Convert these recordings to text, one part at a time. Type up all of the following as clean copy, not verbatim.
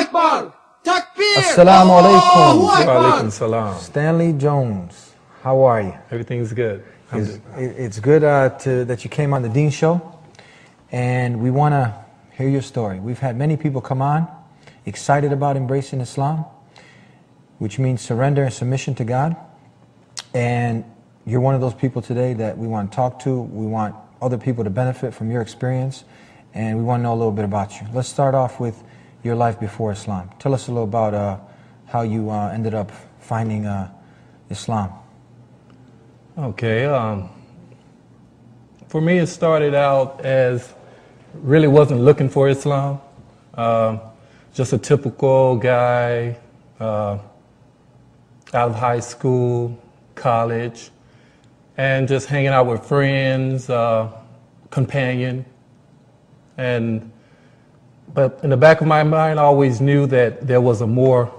Akbar! Takbir! Assalamu alaikum. Allahu Akbar! Wa alaikum salam. Stanley Jones, how are you? Everything's good. It's good that you came on the Dean Show, and we want to hear your story. We've had many people come on excited about embracing Islam, which means surrender and submission to God, and you're one of those people today that we want to talk to. We want other people to benefit from your experience, and we want to know a little bit about you. Let's start off with your life before Islam. Tell us a little about how you ended up finding Islam. Okay. For me, it started out as really wasn't looking for Islam. Just a typical guy out of high school, college, and just hanging out with friends, companion. But in the back of my mind, I always knew that there was a more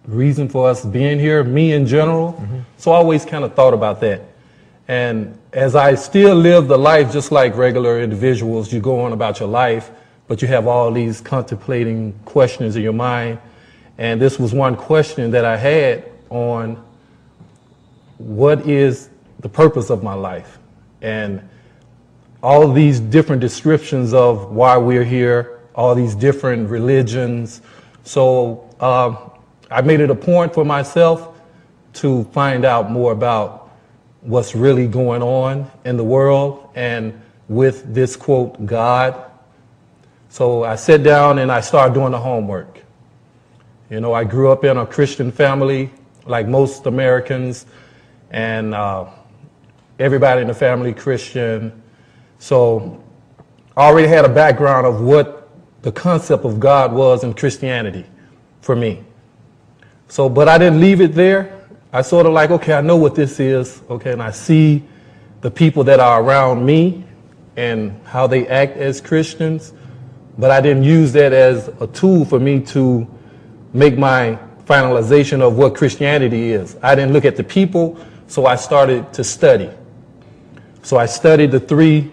reason for us being here, me in general. Mm-hmm. So I always kind of thought about that. And as I still live the life just like regular individuals, you go on about your life, but you have all these contemplating questions in your mind. And this was one question that I had on what is the purpose of my life? And all of these different descriptions of why we're here, all these different religions. So I made it a point for myself to find out more about what's really going on in the world and with this, quote, God. So I sat down and I started doing the homework. You know, I grew up in a Christian family, like most Americans, and everybody in the family Christian. So I already had a background of what the concept of God was in Christianity for me. So, but I didn't leave it there. I sort of like, okay, I know what this is, okay, and I see the people that are around me and how they act as Christians, but I didn't use that as a tool for me to make my finalization of what Christianity is. I didn't look at the people, so I started to study. So I studied the three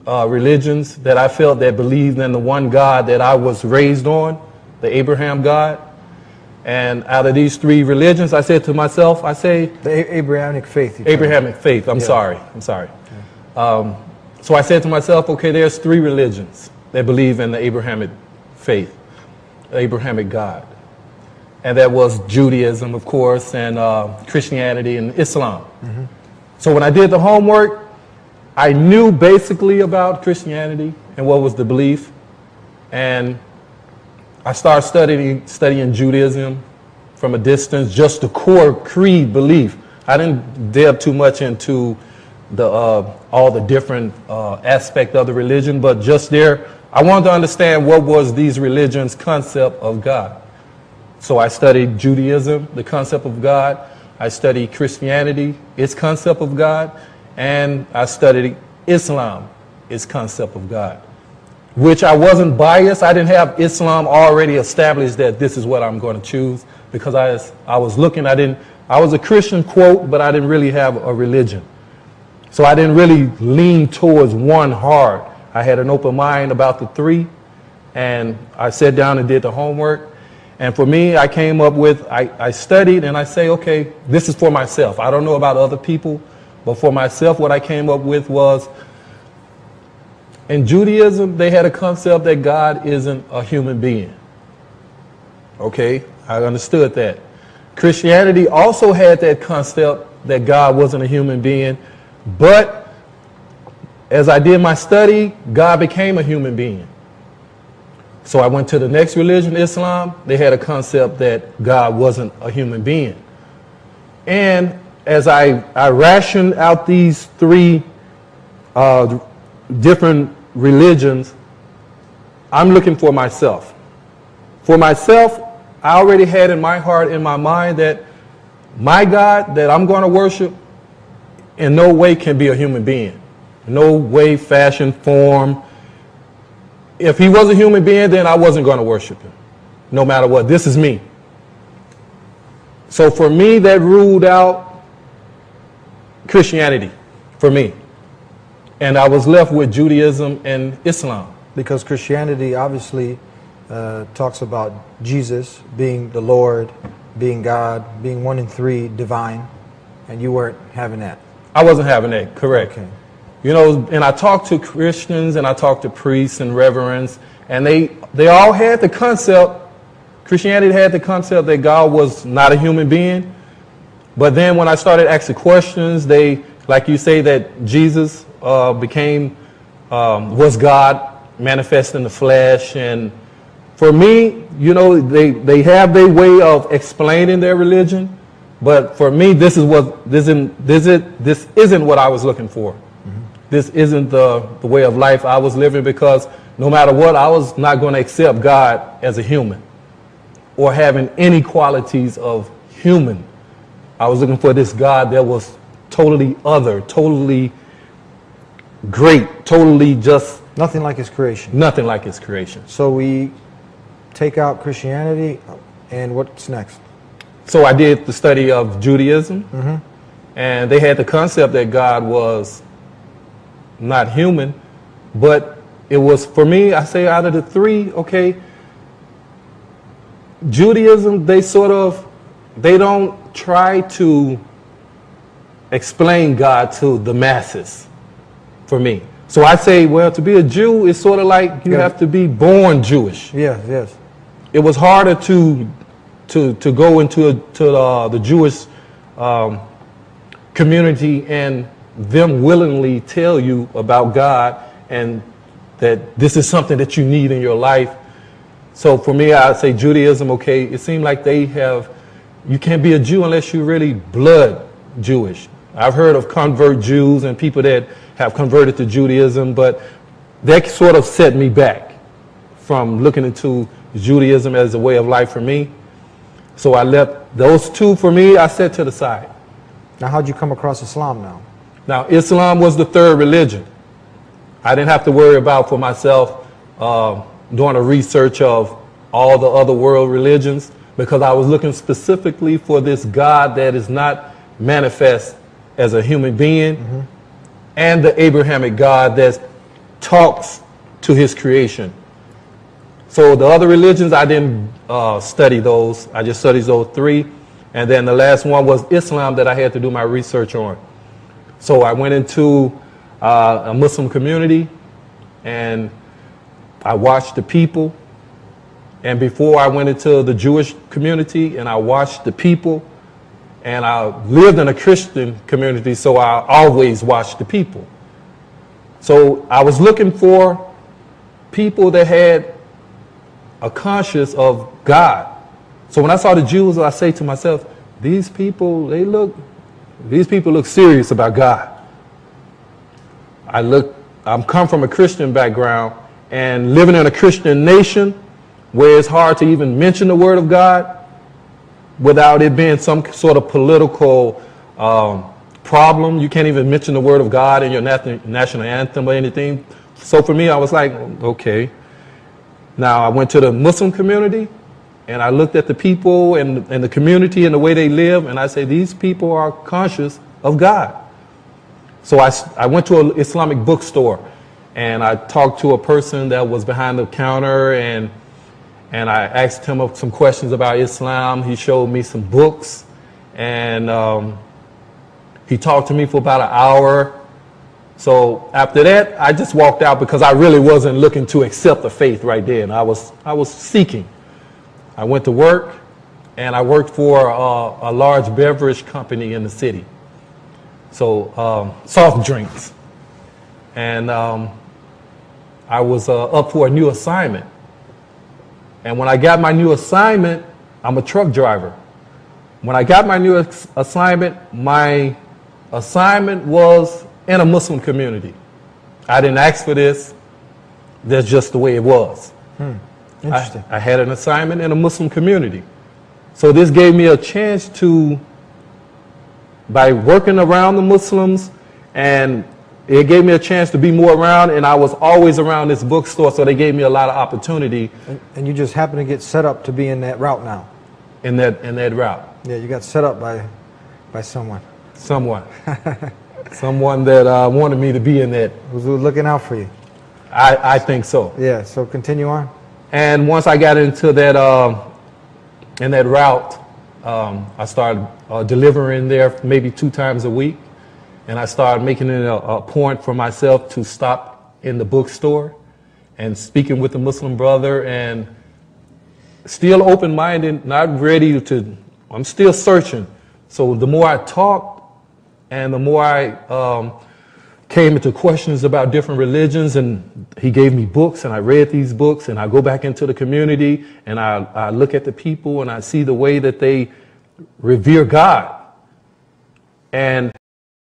religions that I felt that believed in the one God that I was raised on, the Abraham God. And out of these three religions, I said to myself, the Abrahamic faith. Abrahamic faith. I'm sorry. Yeah. So I said to myself, okay, there's three religions that believe in the Abrahamic faith, the Abrahamic God. And that was Judaism, of course, and Christianity and Islam. Mm-hmm. So when I did the homework, I knew basically about Christianity and what was the belief. And I started studying Judaism from a distance, just the core creed belief. I didn't delve too much into all the different aspects of the religion, but just there, I wanted to understand what was these religions' concept of God. So I studied Judaism, the concept of God. I studied Christianity, its concept of God. And I studied Islam, its concept of God, which I wasn't biased. I didn't have Islam already established that this is what I'm going to choose, because I was looking, I was a Christian, quote, but I didn't really have a religion. So I didn't really lean towards one hard. I had an open mind about the three, and I sat down and did the homework. And for me, I came up with, I studied and I say, okay, this is for myself. I don't know about other people, but for myself, what I came up with was, in Judaism, they had a concept that God isn't a human being. Okay, I understood that. Christianity also had that concept that God wasn't a human being, but as I did my study, God became a human being. So I went to the next religion, Islam. They had a concept that God wasn't a human being. And as I rationed out these three different religions, I'm looking for myself. For myself, I already had in my heart, in my mind, that my God that I'm going to worship in no way can be a human being. No way, fashion, form. If he was a human being, then I wasn't going to worship him, no matter what. This is me. So for me, that ruled out Christianity, for me. And I was left with Judaism and Islam. Because Christianity obviously talks about Jesus being the Lord, being God, being one in three, divine, and you weren't having that. I wasn't having that, correct. Okay. You know, and I talked to Christians and I talked to priests and reverends, and they all had the concept, Christianity had the concept that God was not a human being. But then when I started asking questions, they, like you say, that Jesus was God manifest in the flesh. And for me, you know, they have their way of explaining their religion. But for me, this isn't what I was looking for. Mm-hmm. This isn't the way of life I was living, because no matter what, I was not going to accept God as a human or having any qualities of human. I was looking for this God that was totally other, totally great, totally just... Nothing like his creation. Nothing like his creation. So we take out Christianity, and what's next? So I did the study of Judaism, mm-hmm. and they had the concept that God was not human, but it was, for me, I say out of the three, okay, Judaism, they don't try to explain God to the masses, for me. So I say, well, to be a Jew is sort of like you have to be born Jewish. Yes, yes. It was harder to go into the Jewish community and them willingly tell you about God and that this is something that you need in your life. So for me, I'd say Judaism, okay, it seemed like you can't be a Jew unless you're really blood Jewish. I've heard of convert Jews and people that have converted to Judaism, but that sort of set me back from looking into Judaism as a way of life for me. So I left those two, for me, I set to the side. Now, how'd you come across Islam now? Now, Islam was the third religion. I didn't have to worry about for myself doing a research of all the other world religions, because I was looking specifically for this God that is not manifest as a human being, mm-hmm. and the Abrahamic God that talks to his creation. So the other religions, I didn't study those. I just studied those three. And then the last one was Islam that I had to do my research on. So I went into a Muslim community and I watched the people. And before I went into the Jewish community and I watched the people, and I lived in a Christian community, so I always watched the people. So I was looking for people that had a conscience of God. So when I saw the Jews, I say to myself, these people look serious about God. I'm come from a Christian background, and living in a Christian nation where it's hard to even mention the word of God without it being some sort of political problem. You can't even mention the word of God in your national anthem or anything. So for me, I was like, okay. Now I went to the Muslim community and I looked at the people and the community and the way they live, and I say, these people are conscious of God. So I went to an Islamic bookstore and I talked to a person that was behind the counter, and I asked him some questions about Islam. He showed me some books, and he talked to me for about an hour. So after that, I just walked out because I really wasn't looking to accept the faith right there, and I was seeking. I went to work, and I worked for a large beverage company in the city. So soft drinks, and I was up for a new assignment. And when I got my new assignment, I'm a truck driver. When I got my new assignment was in a Muslim community. I didn't ask for this. That's just the way it was. Interesting. I had an assignment in a Muslim community. So this gave me a chance to, by working around the Muslims, and it gave me a chance to be more around, and I was always around this bookstore, so they gave me a lot of opportunity. And you just happened to get set up to be in that route now? In that route. Yeah, you got set up by someone. Someone. Someone that wanted me to be in that. Who's looking out for you? I think so. Yeah, so continue on. And once I got into that, in that route, I started delivering there maybe 2 times a week. And I started making it a point for myself to stop in the bookstore and speaking with the Muslim brother, and still open-minded, not ready to, I'm still searching. So the more I talked and the more I came into questions about different religions, and he gave me books, and I read these books, and I go back into the community, and I look at the people, and I see the way that they revere God. And